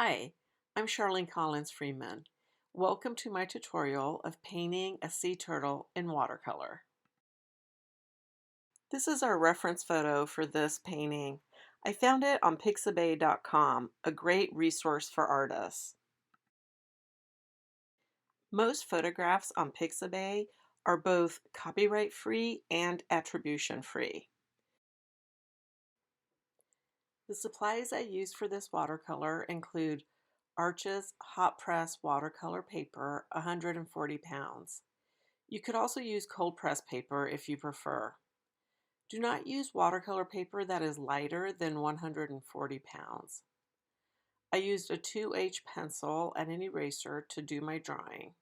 Hi, I'm Charlene Collins Freeman. Welcome to my tutorial of painting a sea turtle in watercolor. This is our reference photo for this painting. I found it on pixabay.com, a great resource for artists. Most photographs on Pixabay are both copyright free and attribution free. The supplies I used for this watercolor include Arches hot press watercolor paper, 140 pounds. You could also use cold press paper if you prefer. Do not use watercolor paper that is lighter than 140 pounds. I used a 2H pencil and an eraser to do my drawing.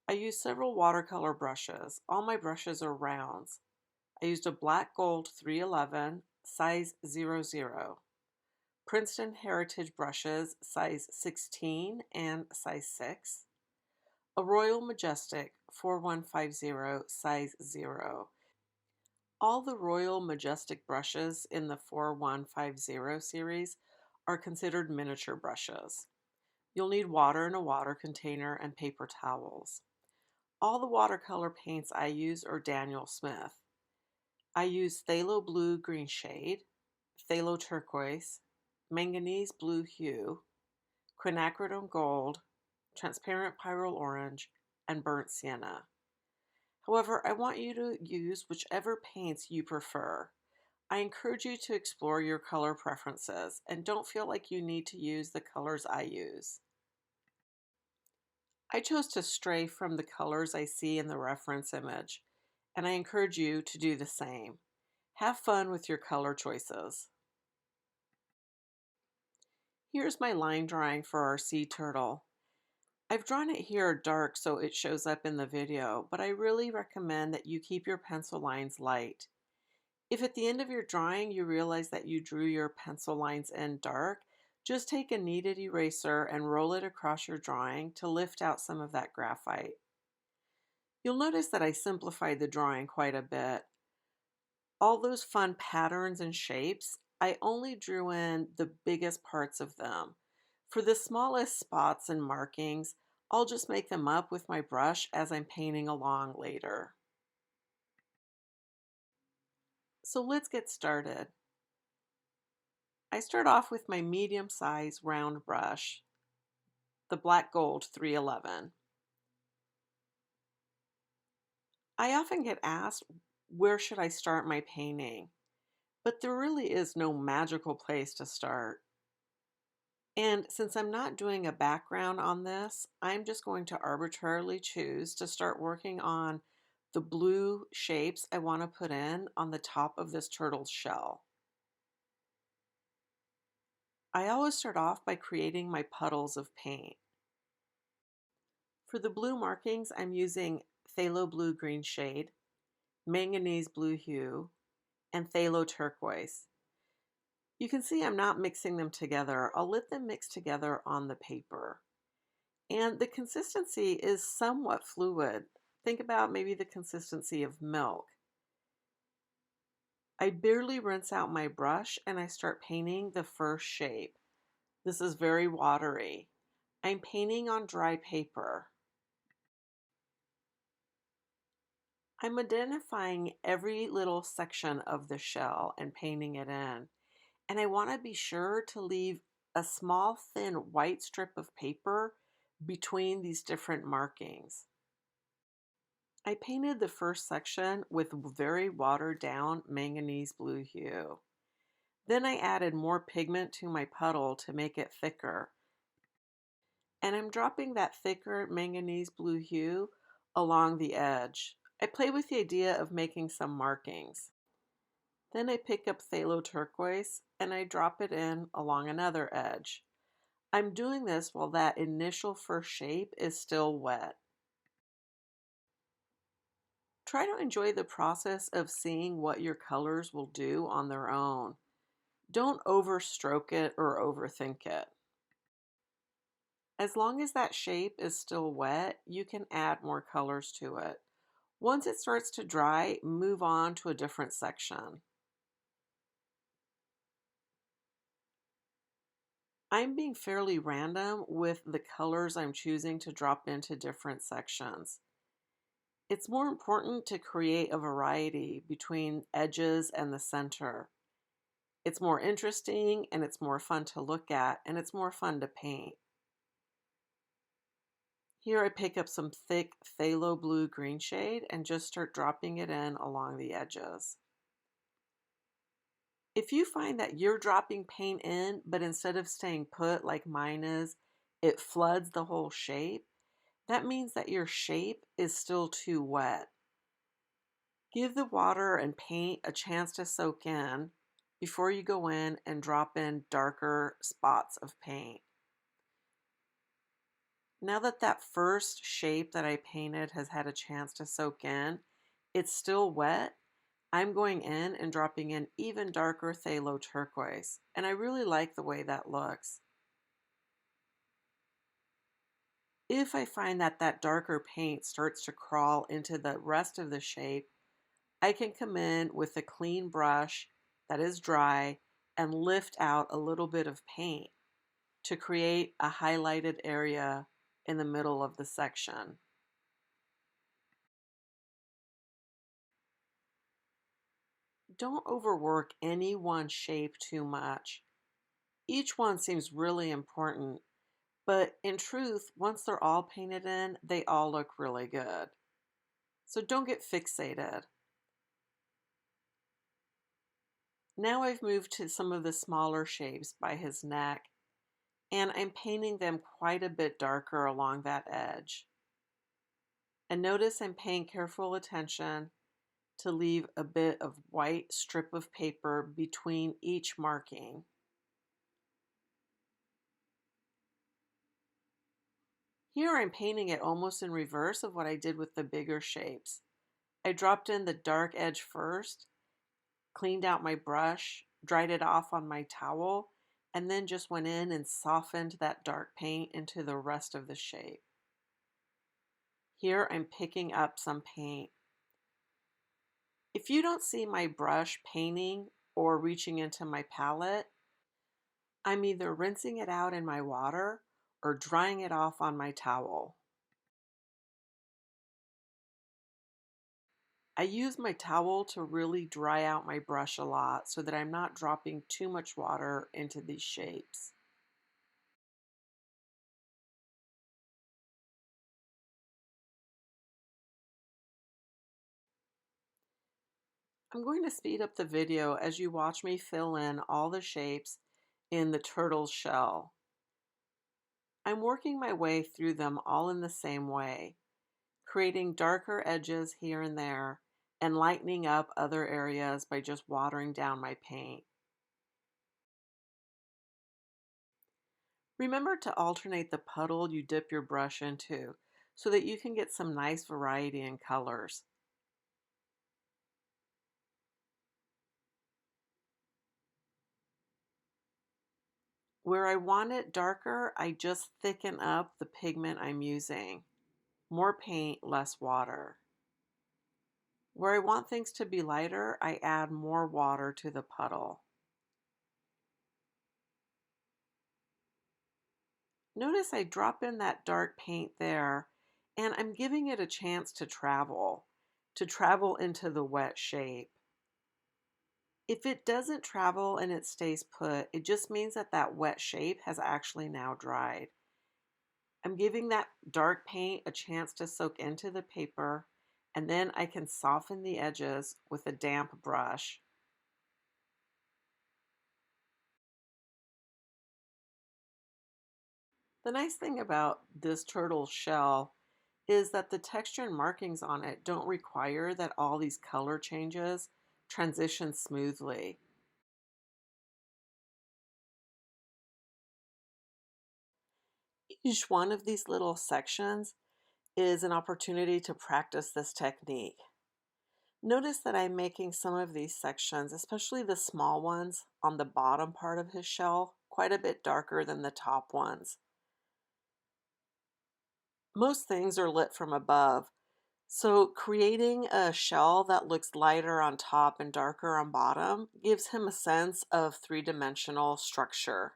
I used several watercolor brushes. All my brushes are rounds. I used a black gold 311, size 00. Princeton Heritage brushes, size 16 and size 6. A Royal Majestic 4150, size 0. All the Royal Majestic brushes in the 4150 series are considered miniature brushes. You'll need water in a water container and paper towels. All the watercolor paints I use are Daniel Smith. I use phthalo blue green shade, phthalo turquoise, manganese blue hue, quinacridone gold, transparent pyrrole orange, and burnt sienna. However, I want you to use whichever paints you prefer. I encourage you to explore your color preferences and don't feel like you need to use the colors I use. I chose to stray from the colors I see in the reference image, and I encourage you to do the same. Have fun with your color choices. Here's my line drawing for our sea turtle. I've drawn it here dark so it shows up in the video, but I really recommend that you keep your pencil lines light. If at the end of your drawing you realize that you drew your pencil lines in dark, just take a kneaded eraser and roll it across your drawing to lift out some of that graphite. You'll notice that I simplified the drawing quite a bit. All those fun patterns and shapes, I only drew in the biggest parts of them. For the smallest spots and markings, I'll just make them up with my brush as I'm painting along later. So let's get started. I start off with my medium-sized round brush, the black gold 311. I often get asked, where should I start my painting? But there really is no magical place to start. And since I'm not doing a background on this, I'm just going to arbitrarily choose to start working on the blue shapes I want to put in on the top of this turtle's shell. I always start off by creating my puddles of paint. For the blue markings, I'm using phthalo blue green shade, manganese blue hue, and phthalo turquoise. You can see I'm not mixing them together. I'll let them mix together on the paper. And the consistency is somewhat fluid. Think about maybe the consistency of milk. I barely rinse out my brush and I start painting the first shape. This is very watery. I'm painting on dry paper. I'm identifying every little section of the shell and painting it in. And I want to be sure to leave a small thin white strip of paper between these different markings. I painted the first section with very watered down manganese blue hue. Then I added more pigment to my puddle to make it thicker. And I'm dropping that thicker manganese blue hue along the edge. I play with the idea of making some markings. Then I pick up phthalo turquoise and I drop it in along another edge. I'm doing this while that initial first shape is still wet. Try to enjoy the process of seeing what your colors will do on their own. Don't overstroke it or overthink it. As long as that shape is still wet, you can add more colors to it. Once it starts to dry, move on to a different section. I'm being fairly random with the colors I'm choosing to drop into different sections. It's more important to create a variety between edges and the center. It's more interesting and it's more fun to look at and it's more fun to paint. Here I pick up some thick phthalo blue green shade and just start dropping it in along the edges. If you find that you're dropping paint in, but instead of staying put like mine is, it floods the whole shape, that means that your shape is still too wet. Give the water and paint a chance to soak in before you go in and drop in darker spots of paint. Now that that first shape that I painted has had a chance to soak in, it's still wet. I'm going in and dropping in even darker phthalo turquoise, and I really like the way that looks. If I find that that darker paint starts to crawl into the rest of the shape, I can come in with a clean brush that is dry and lift out a little bit of paint to create a highlighted area in the middle of the section. Don't overwork any one shape too much. Each one seems really important, but in truth, once they're all painted in, they all look really good. So don't get fixated. Now I've moved to some of the smaller shapes by his neck, and I'm painting them quite a bit darker along that edge. And notice I'm paying careful attention to leave a bit of white strip of paper between each marking. Here I'm painting it almost in reverse of what I did with the bigger shapes. I dropped in the dark edge first, cleaned out my brush, dried it off on my towel, and then just went in and softened that dark paint into the rest of the shape. Here I'm picking up some paint. If you don't see my brush painting or reaching into my palette, I'm either rinsing it out in my water or drying it off on my towel. I use my towel to really dry out my brush a lot so that I'm not dropping too much water into these shapes. I'm going to speed up the video as you watch me fill in all the shapes in the turtle's shell. I'm working my way through them all in the same way, creating darker edges here and there and lightening up other areas by just watering down my paint. Remember to alternate the puddle you dip your brush into so that you can get some nice variety in colors. Where I want it darker, I just thicken up the pigment I'm using. More paint, less water. Where I want things to be lighter, I add more water to the puddle. Notice I drop in that dark paint there, and I'm giving it a chance to travel into the wet shape. If it doesn't travel and it stays put, it just means that that wet shape has actually now dried. I'm giving that dark paint a chance to soak into the paper, and then I can soften the edges with a damp brush. The nice thing about this turtle shell is that the texture and markings on it don't require that all these color changes transition smoothly. Each one of these little sections is an opportunity to practice this technique. Notice that I'm making some of these sections, especially the small ones on the bottom part of his shell, quite a bit darker than the top ones. Most things are lit from above, so creating a shell that looks lighter on top and darker on bottom gives him a sense of three-dimensional structure.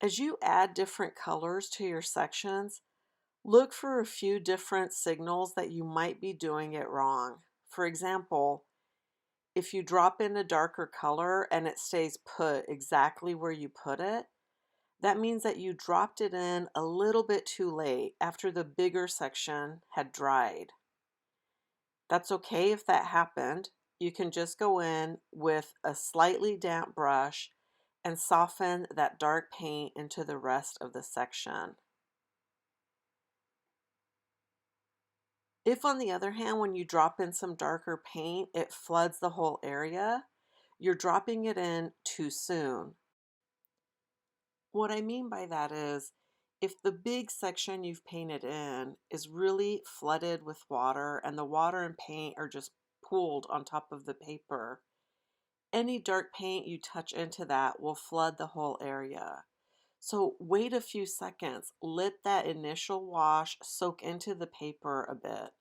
As you add different colors to your sections, look for a few different signals that you might be doing it wrong. For example, if you drop in a darker color and it stays put exactly where you put it, that means that you dropped it in a little bit too late after the bigger section had dried. That's okay if that happened. You can just go in with a slightly damp brush and soften that dark paint into the rest of the section. If, on the other hand, when you drop in some darker paint, it floods the whole area, you're dropping it in too soon. What I mean by that is, if the big section you've painted in is really flooded with water and the water and paint are just pooled on top of the paper, any dark paint you touch into that will flood the whole area. So wait a few seconds, let that initial wash soak into the paper a bit.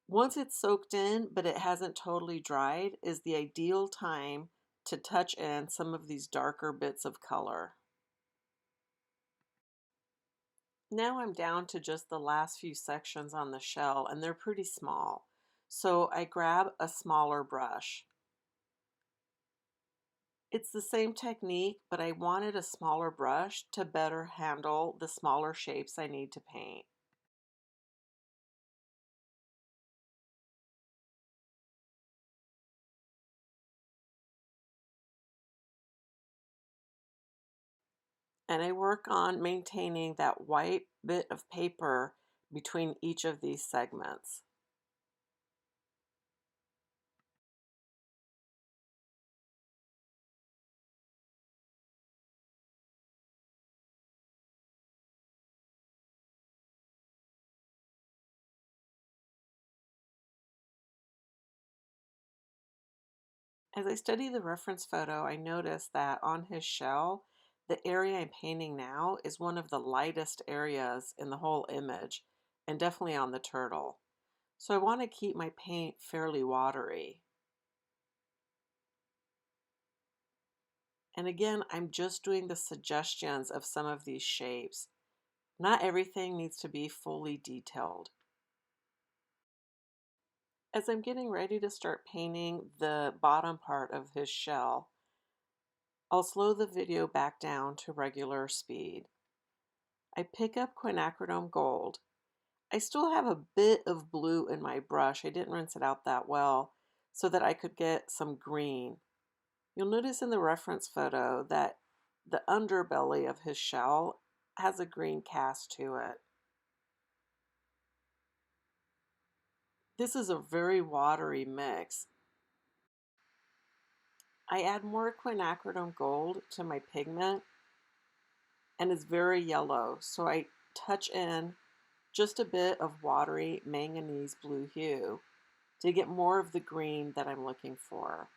Once it's soaked in, but it hasn't totally dried, is the ideal time to touch in some of these darker bits of color. Now I'm down to just the last few sections on the shell, and they're pretty small. So I grab a smaller brush. It's the same technique, but I wanted a smaller brush to better handle the smaller shapes I need to paint. And I work on maintaining that white bit of paper between each of these segments. As I study the reference photo, I notice that on his shell, the area I'm painting now is one of the lightest areas in the whole image, and definitely on the turtle. So I want to keep my paint fairly watery. And again, I'm just doing the suggestions of some of these shapes. Not everything needs to be fully detailed. As I'm getting ready to start painting the bottom part of his shell, I'll slow the video back down to regular speed. I pick up quinacridone gold. I still have a bit of blue in my brush. I didn't rinse it out that well so that I could get some green. You'll notice in the reference photo that the underbelly of his shell has a green cast to it. This is a very watery mix. I add more quinacridone gold to my pigment and it's very yellow, so I touch in just a bit of watery manganese blue hue to get more of the green that I'm looking for.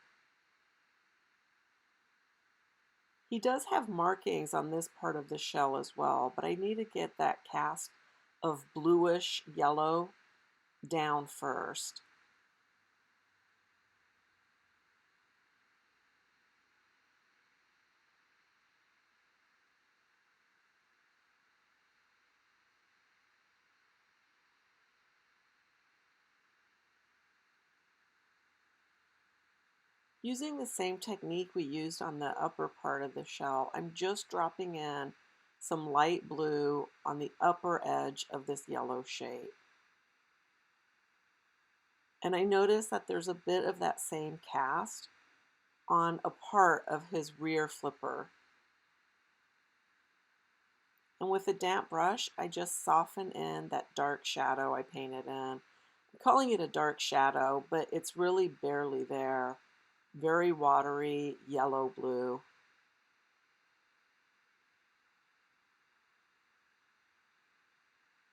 He does have markings on this part of the shell as well, but I need to get that cast of bluish yellow down first. Using the same technique we used on the upper part of the shell, I'm just dropping in some light blue on the upper edge of this yellow shape. And I notice that there's a bit of that same cast on a part of his rear flipper. And with a damp brush, I just soften in that dark shadow I painted in. I'm calling it a dark shadow, but it's really barely there. Very watery, yellow-blue.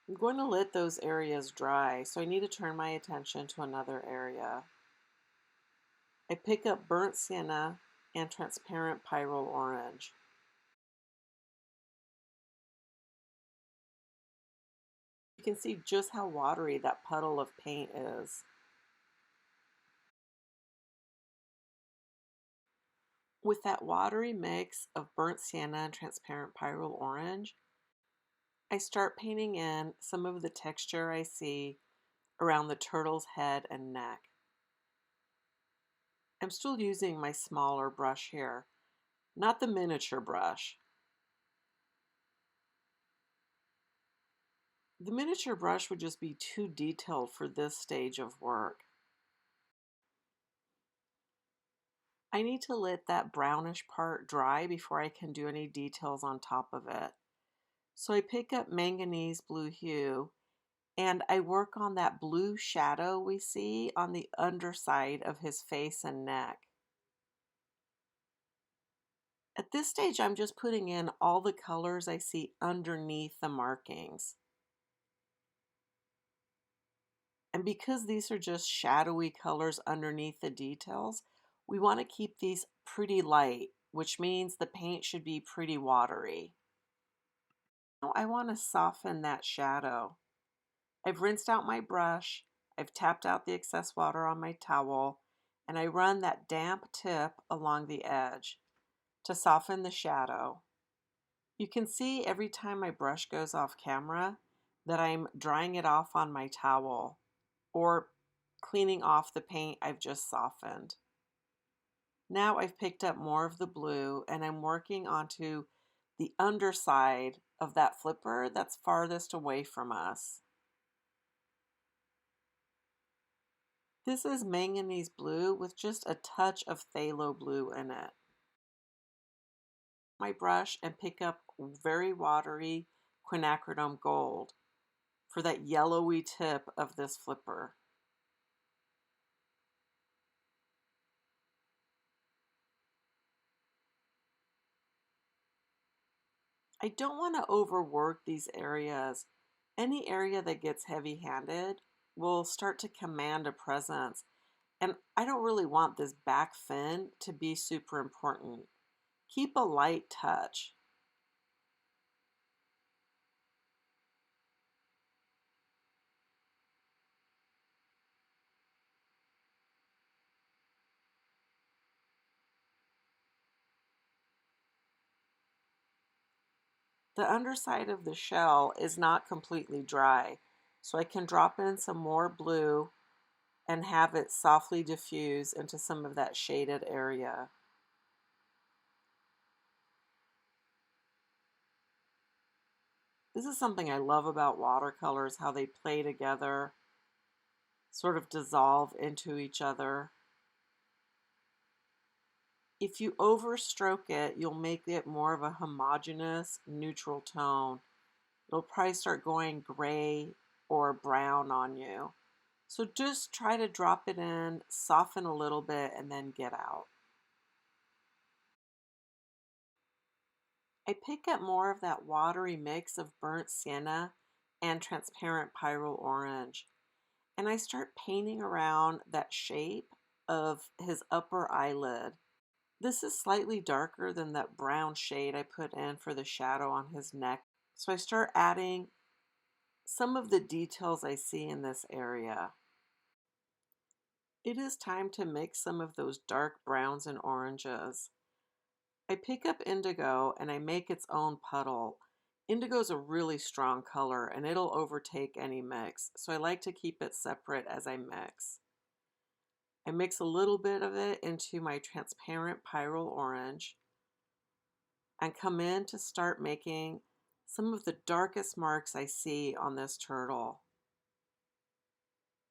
I'm going to let those areas dry, so I need to turn my attention to another area. I pick up burnt sienna and transparent pyrrole orange. You can see just how watery that puddle of paint is. With that watery mix of burnt sienna and transparent pyrrole orange, I start painting in some of the texture I see around the turtle's head and neck. I'm still using my smaller brush here, not the miniature brush. The miniature brush would just be too detailed for this stage of work. I need to let that brownish part dry before I can do any details on top of it. So I pick up manganese blue hue and I work on that blue shadow we see on the underside of his face and neck. At this stage, I'm just putting in all the colors I see underneath the markings. And because these are just shadowy colors underneath the details, we want to keep these pretty light, which means the paint should be pretty watery. Now I want to soften that shadow. I've rinsed out my brush, I've tapped out the excess water on my towel, and I run that damp tip along the edge to soften the shadow. You can see every time my brush goes off camera that I'm drying it off on my towel or cleaning off the paint I've just softened. Now I've picked up more of the blue and I'm working onto the underside of that flipper that's farthest away from us. This is manganese blue with just a touch of phthalo blue in it. My brush and pick up very watery quinacridone gold for that yellowy tip of this flipper. I don't want to overwork these areas. Any area that gets heavy-handed will start to command a presence, and I don't really want this back fin to be super important. Keep a light touch. The underside of the shell is not completely dry, so I can drop in some more blue and have it softly diffuse into some of that shaded area. This is something I love about watercolors, how they play together, sort of dissolve into each other. If you overstroke it, you'll make it more of a homogeneous, neutral tone. It'll probably start going gray or brown on you. So just try to drop it in, soften a little bit, and then get out. I pick up more of that watery mix of burnt sienna and transparent pyrrole orange, and I start painting around that shape of his upper eyelid. This is slightly darker than that brown shade I put in for the shadow on his neck. So I start adding some of the details I see in this area. It is time to mix some of those dark browns and oranges. I pick up indigo and I make its own puddle. Indigo is a really strong color and it'll overtake any mix, so I like to keep it separate as I mix. I mix a little bit of it into my transparent pyrrole orange and come in to start making some of the darkest marks I see on this turtle.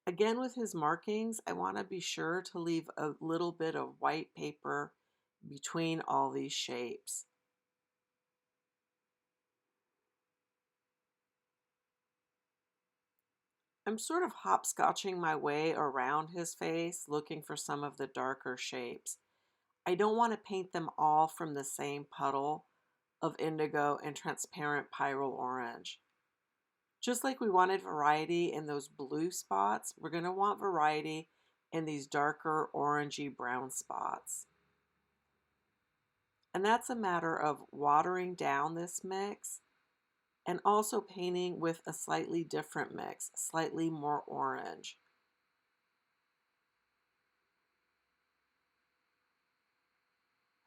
Again, with his markings, I want to be sure to leave a little bit of white paper between all these shapes. I'm sort of hopscotching my way around his face, looking for some of the darker shapes. I don't want to paint them all from the same puddle of indigo and transparent pyrrole orange. Just like we wanted variety in those blue spots, we're going to want variety in these darker orangey brown spots. And that's a matter of watering down this mix and also painting with a slightly different mix, slightly more orange.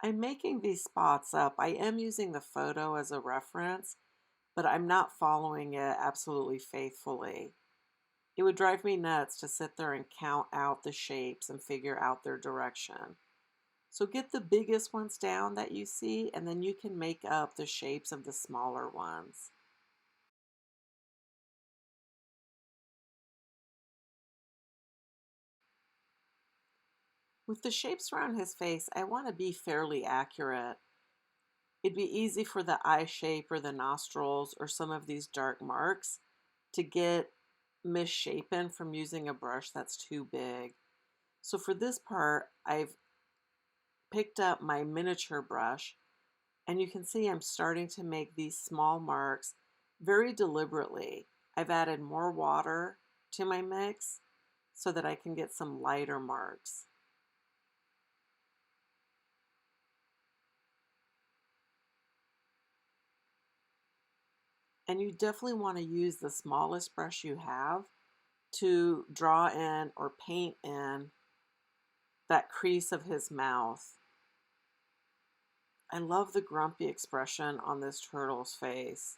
I'm making these spots up. I am using the photo as a reference, but I'm not following it absolutely faithfully. It would drive me nuts to sit there and count out the shapes and figure out their direction. So get the biggest ones down that you see, and then you can make up the shapes of the smaller ones. With the shapes around his face, I want to be fairly accurate. It'd be easy for the eye shape or the nostrils or some of these dark marks to get misshapen from using a brush that's too big. So for this part, I've picked up my miniature brush, and you can see I'm starting to make these small marks very deliberately. I've added more water to my mix so that I can get some lighter marks. And you definitely want to use the smallest brush you have to draw in or paint in that crease of his mouth. I love the grumpy expression on this turtle's face.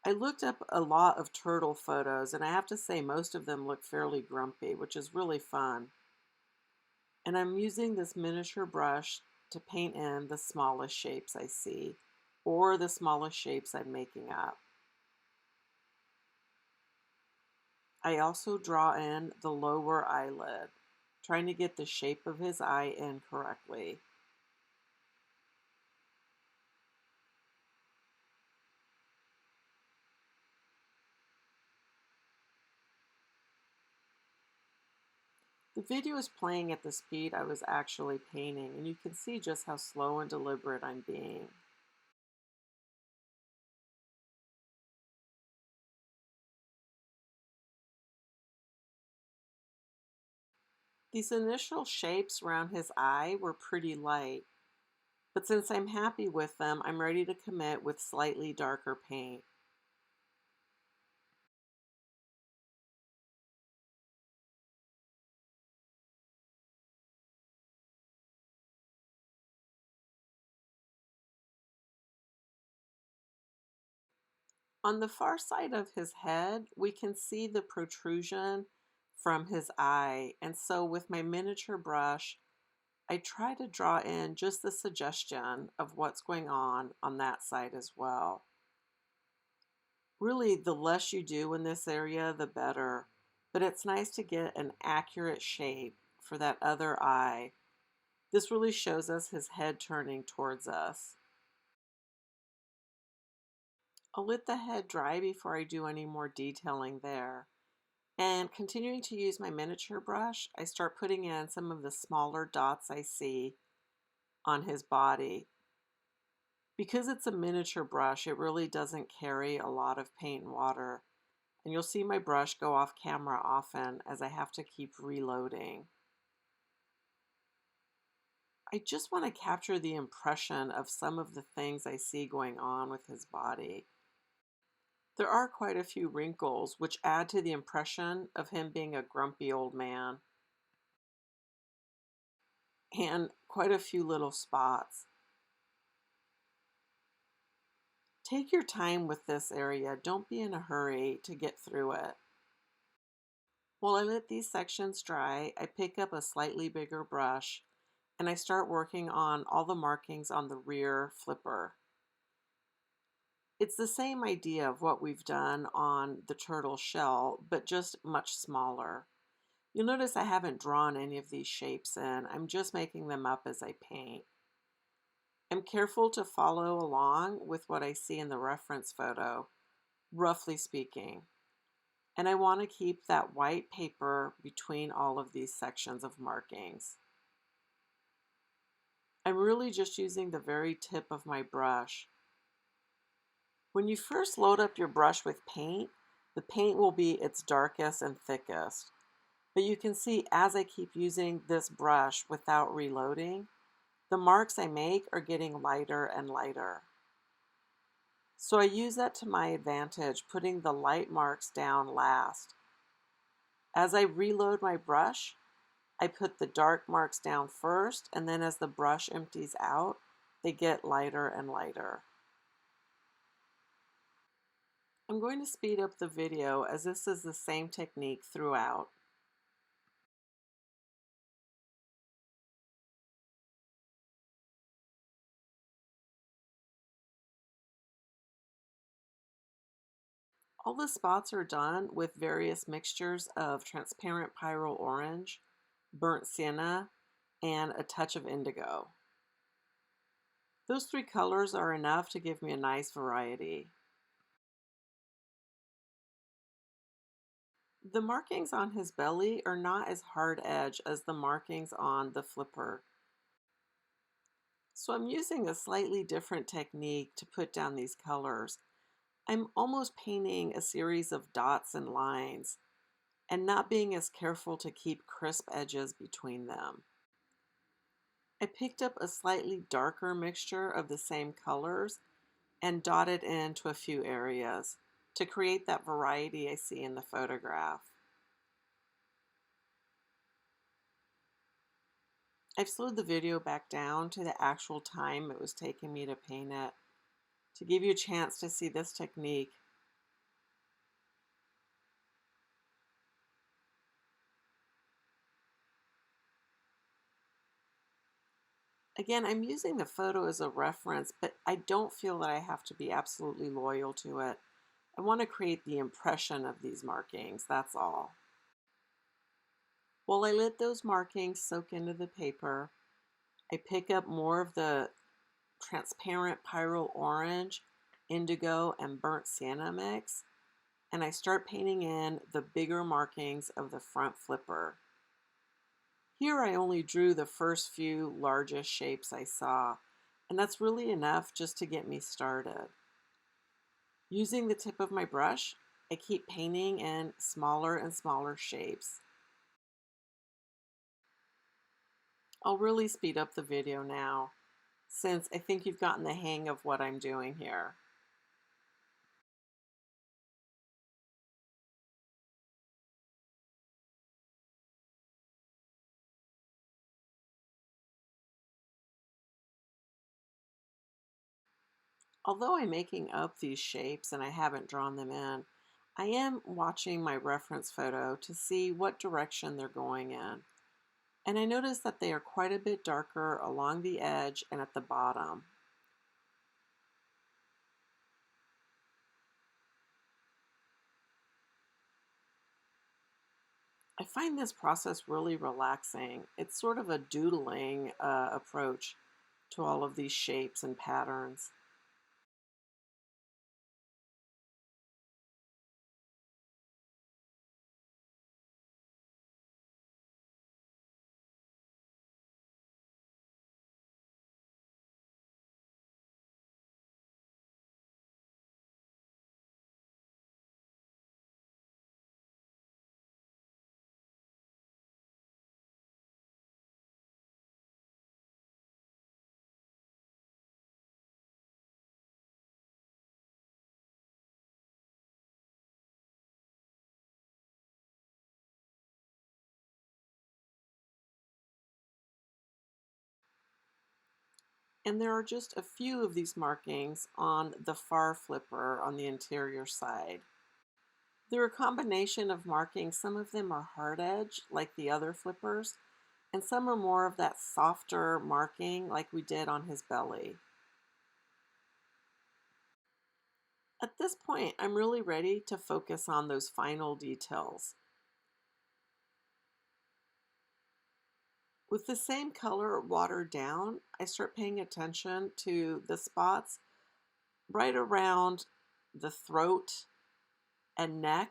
I looked up a lot of turtle photos, and I have to say most of them look fairly grumpy, which is really fun. And I'm using this miniature brush to paint in the smallest shapes I see, or the smallest shapes I'm making up. I also draw in the lower eyelid, trying to get the shape of his eye in correctly. The video is playing at the speed I was actually painting, and you can see just how slow and deliberate I'm being. These initial shapes around his eye were pretty light, but since I'm happy with them, I'm ready to commit with slightly darker paint. On the far side of his head, we can see the protrusion from his eye, and so with my miniature brush, I try to draw in just the suggestion of what's going on that side as well. Really, the less you do in this area, the better, but it's nice to get an accurate shape for that other eye. This really shows us his head turning towards us. I'll let the head dry before I do any more detailing there. And continuing to use my miniature brush, I start putting in some of the smaller dots I see on his body. Because it's a miniature brush, it really doesn't carry a lot of paint and water. And you'll see my brush go off camera often as I have to keep reloading. I just want to capture the impression of some of the things I see going on with his body. There are quite a few wrinkles, which add to the impression of him being a grumpy old man, and quite a few little spots. Take your time with this area. Don't be in a hurry to get through it. While I let these sections dry, I pick up a slightly bigger brush and I start working on all the markings on the rear flipper. It's the same idea of what we've done on the turtle shell, but just much smaller. You'll notice I haven't drawn any of these shapes in. I'm just making them up as I paint. I'm careful to follow along with what I see in the reference photo, roughly speaking. And I want to keep that white paper between all of these sections of markings. I'm really just using the very tip of my brush. When you first load up your brush with paint, the paint will be its darkest and thickest. But you can see as I keep using this brush without reloading, the marks I make are getting lighter and lighter. So I use that to my advantage, putting the light marks down last. As I reload my brush, I put the dark marks down first, and then as the brush empties out, they get lighter and lighter. I'm going to speed up the video as this is the same technique throughout. All the spots are done with various mixtures of transparent pyrrole orange, burnt sienna, and a touch of indigo. Those three colors are enough to give me a nice variety. The markings on his belly are not as hard edge as the markings on the flipper. So I'm using a slightly different technique to put down these colors. I'm almost painting a series of dots and lines and not being as careful to keep crisp edges between them. I picked up a slightly darker mixture of the same colors and dotted into a few areas to create that variety I see in the photograph. I've slowed the video back down to the actual time it was taking me to paint it to give you a chance to see this technique. Again, I'm using the photo as a reference, but I don't feel that I have to be absolutely loyal to it. I want to create the impression of these markings, that's all. While I let those markings soak into the paper, I pick up more of the transparent pyrrole orange, indigo, and burnt sienna mix, and I start painting in the bigger markings of the front flipper. Here I only drew the first few largest shapes I saw, and that's really enough just to get me started. Using the tip of my brush, I keep painting in smaller and smaller shapes. I'll really speed up the video now, since I think you've gotten the hang of what I'm doing here. Although I'm making up these shapes and I haven't drawn them in, I am watching my reference photo to see what direction they're going in. And I notice that they are quite a bit darker along the edge and at the bottom. I find this process really relaxing. It's sort of a doodling approach to all of these shapes and patterns. And there are just a few of these markings on the far flipper on the interior side. They're a combination of markings. Some of them are hard edge, like the other flippers, and some are more of that softer marking like we did on his belly. At this point, I'm really ready to focus on those final details. With the same color watered down, I start paying attention to the spots right around the throat and neck,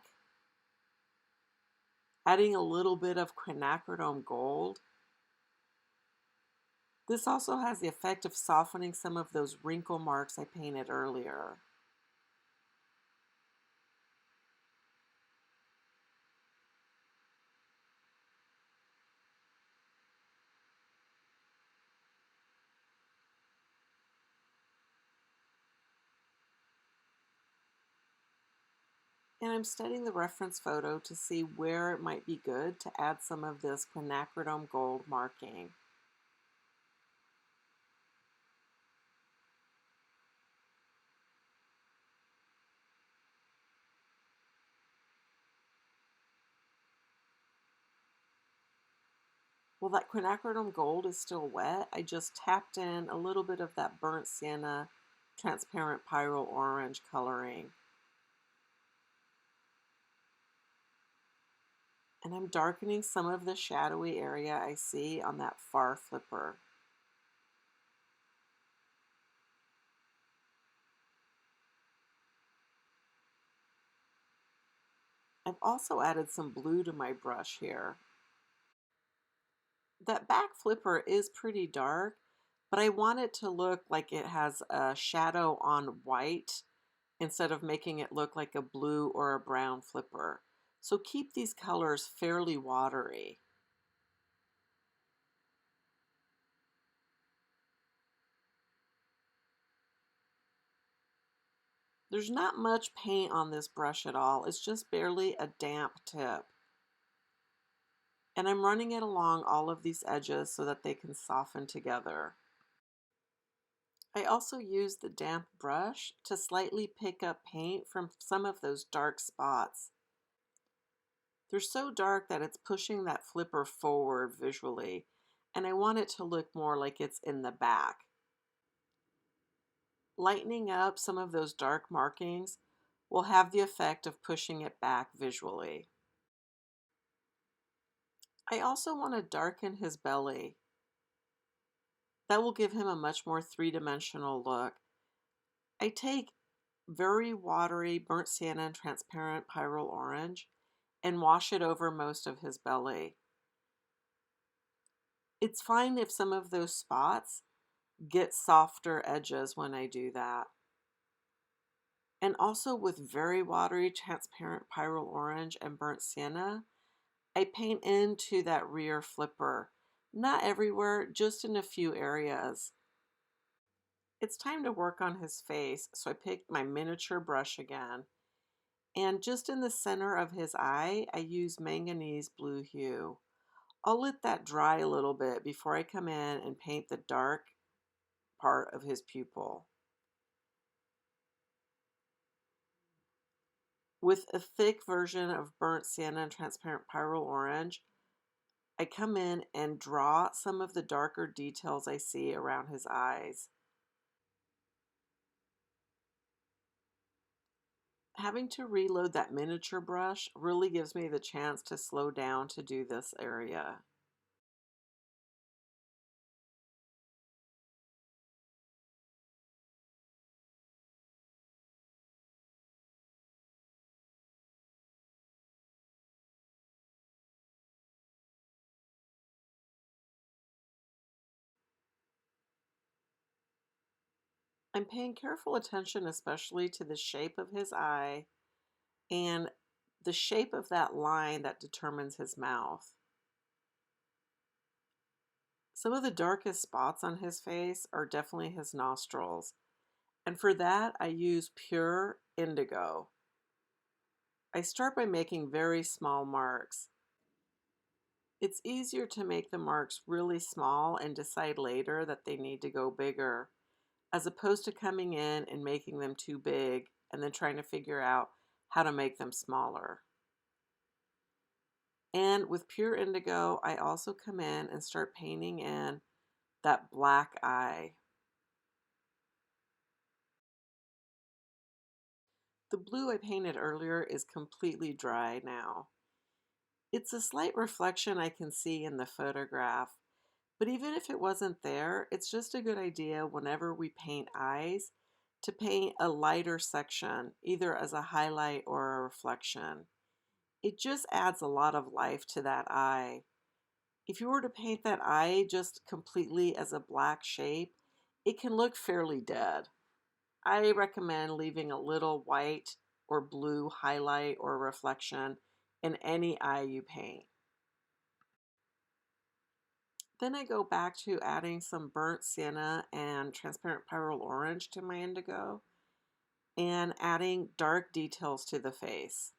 adding a little bit of quinacridone gold. This also has the effect of softening some of those wrinkle marks I painted earlier. And I'm studying the reference photo to see where it might be good to add some of this quinacridone gold marking. Well, that quinacridone gold is still wet. I just tapped in a little bit of that burnt sienna transparent pyrrole orange coloring. And I'm darkening some of the shadowy area I see on that far flipper. I've also added some blue to my brush here. That back flipper is pretty dark, but I want it to look like it has a shadow on white instead of making it look like a blue or a brown flipper. So keep these colors fairly watery. There's not much paint on this brush at all. It's just barely a damp tip. And I'm running it along all of these edges so that they can soften together. I also use the damp brush to slightly pick up paint from some of those dark spots. They're so dark that it's pushing that flipper forward visually, and I want it to look more like it's in the back. Lightening up some of those dark markings will have the effect of pushing it back visually. I also want to darken his belly. That will give him a much more three-dimensional look. I take very watery burnt sienna and transparent pyrrole orange and wash it over most of his belly. It's fine if some of those spots get softer edges when I do that. And also with very watery transparent pyrrole orange and burnt sienna, I paint into that rear flipper. Not everywhere, just in a few areas. It's time to work on his face, so I picked my miniature brush again. And just in the center of his eye, I use manganese blue hue. I'll let that dry a little bit before I come in and paint the dark part of his pupil. With a thick version of burnt sienna and transparent pyrrole orange, I come in and draw some of the darker details I see around his eyes. Having to reload that miniature brush really gives me the chance to slow down to do this area. I'm paying careful attention especially to the shape of his eye and the shape of that line that determines his mouth. Some of the darkest spots on his face are definitely his nostrils, and for that I use pure indigo. I start by making very small marks. It's easier to make the marks really small and decide later that they need to go bigger, as opposed to coming in and making them too big and then trying to figure out how to make them smaller. And with pure indigo, I also come in and start painting in that black eye. The blue I painted earlier is completely dry now. It's a slight reflection I can see in the photograph, but even if it wasn't there, it's just a good idea whenever we paint eyes to paint a lighter section, either as a highlight or a reflection. It just adds a lot of life to that eye. If you were to paint that eye just completely as a black shape, it can look fairly dead. I recommend leaving a little white or blue highlight or reflection in any eye you paint. Then I go back to adding some burnt sienna and transparent pyrrole orange to my indigo. and adding dark details to the face.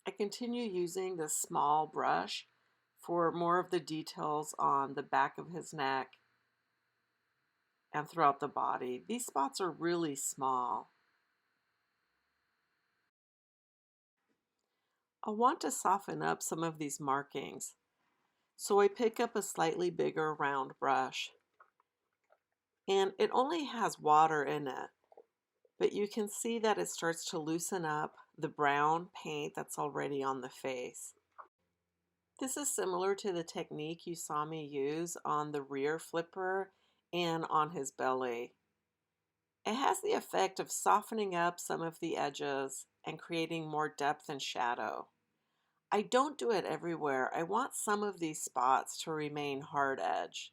I continue using this small brush for more of the details on the back of his neck and throughout the body. These spots are really small. I want to soften up some of these markings, so I pick up a slightly bigger round brush. And it only has water in it, but you can see that it starts to loosen up the brown paint that's already on the face. This is similar to the technique you saw me use on the rear flipper and on his belly. It has the effect of softening up some of the edges and creating more depth and shadow. I don't do it everywhere. I want some of these spots to remain hard edge.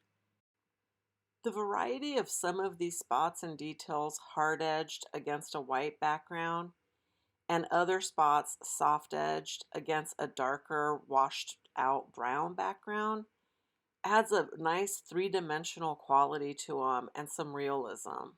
The variety of some of these spots and details hard edged against a white background and other spots soft edged against a darker washed out brown background adds a nice three-dimensional quality to them and some realism.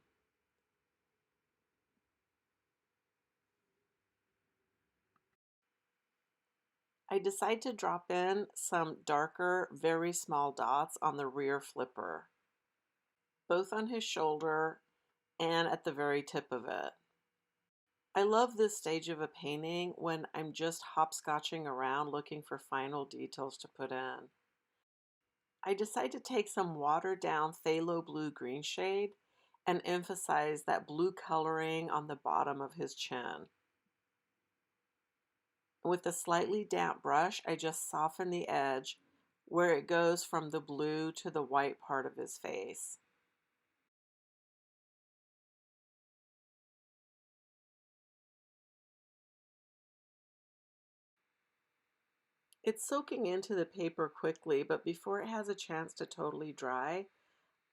I decide to drop in some darker, very small dots on the rear flipper, both on his shoulder and at the very tip of it. I love this stage of a painting when I'm just hopscotching around looking for final details to put in. I decide to take some watered down phthalo blue green shade and emphasize that blue coloring on the bottom of his chin. With a slightly damp brush, I just soften the edge where it goes from the blue to the white part of his face. It's soaking into the paper quickly, but before it has a chance to totally dry,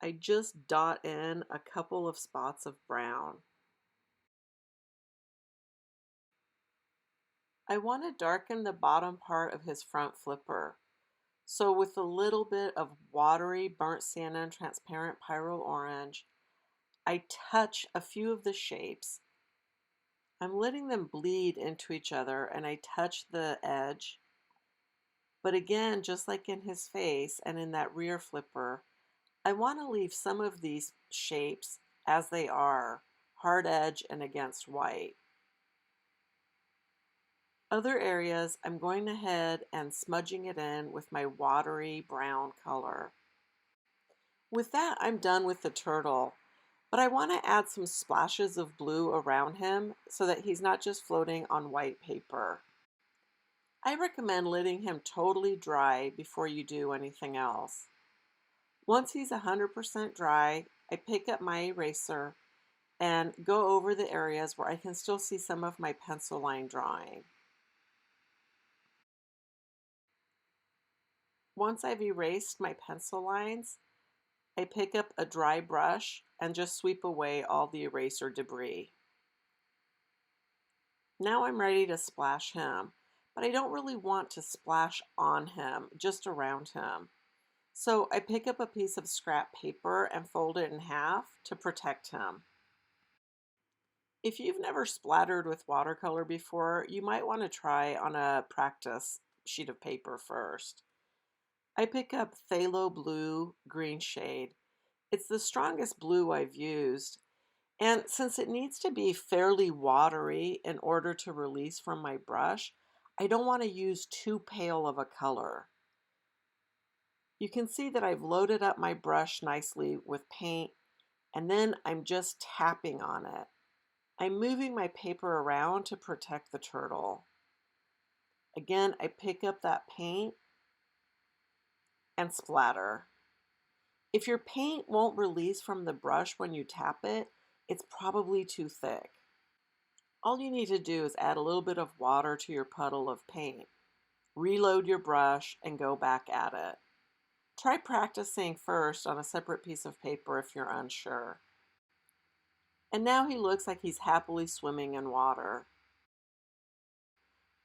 I just dot in a couple of spots of brown. I want to darken the bottom part of his front flipper. So with a little bit of watery burnt sienna and transparent pyrrole orange, I touch a few of the shapes. I'm letting them bleed into each other and I touch the edge. But again, just like in his face and in that rear flipper, I want to leave some of these shapes as they are, hard edge and against white. Other areas, I'm going ahead and smudging it in with my watery brown color. With that, I'm done with the turtle, but I want to add some splashes of blue around him so that he's not just floating on white paper. I recommend letting him totally dry before you do anything else. Once he's 100% dry, I pick up my eraser and go over the areas where I can still see some of my pencil line drawing. Once I've erased my pencil lines, I pick up a dry brush and just sweep away all the eraser debris. Now I'm ready to splash him, but I don't really want to splash on him, just around him. So I pick up a piece of scrap paper and fold it in half to protect him. If you've never splattered with watercolor before, you might want to try on a practice sheet of paper first. I pick up phthalo blue green shade. It's the strongest blue I've used, and since it needs to be fairly watery in order to release from my brush, I don't want to use too pale of a color. You can see that I've loaded up my brush nicely with paint, and then I'm just tapping on it. I'm moving my paper around to protect the turtle. Again, I pick up that paint and splatter. If your paint won't release from the brush when you tap it, it's probably too thick. All you need to do is add a little bit of water to your puddle of paint. Reload your brush and go back at it. Try practicing first on a separate piece of paper if you're unsure. And now he looks like he's happily swimming in water.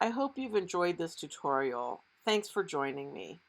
I hope you've enjoyed this tutorial. Thanks for joining me.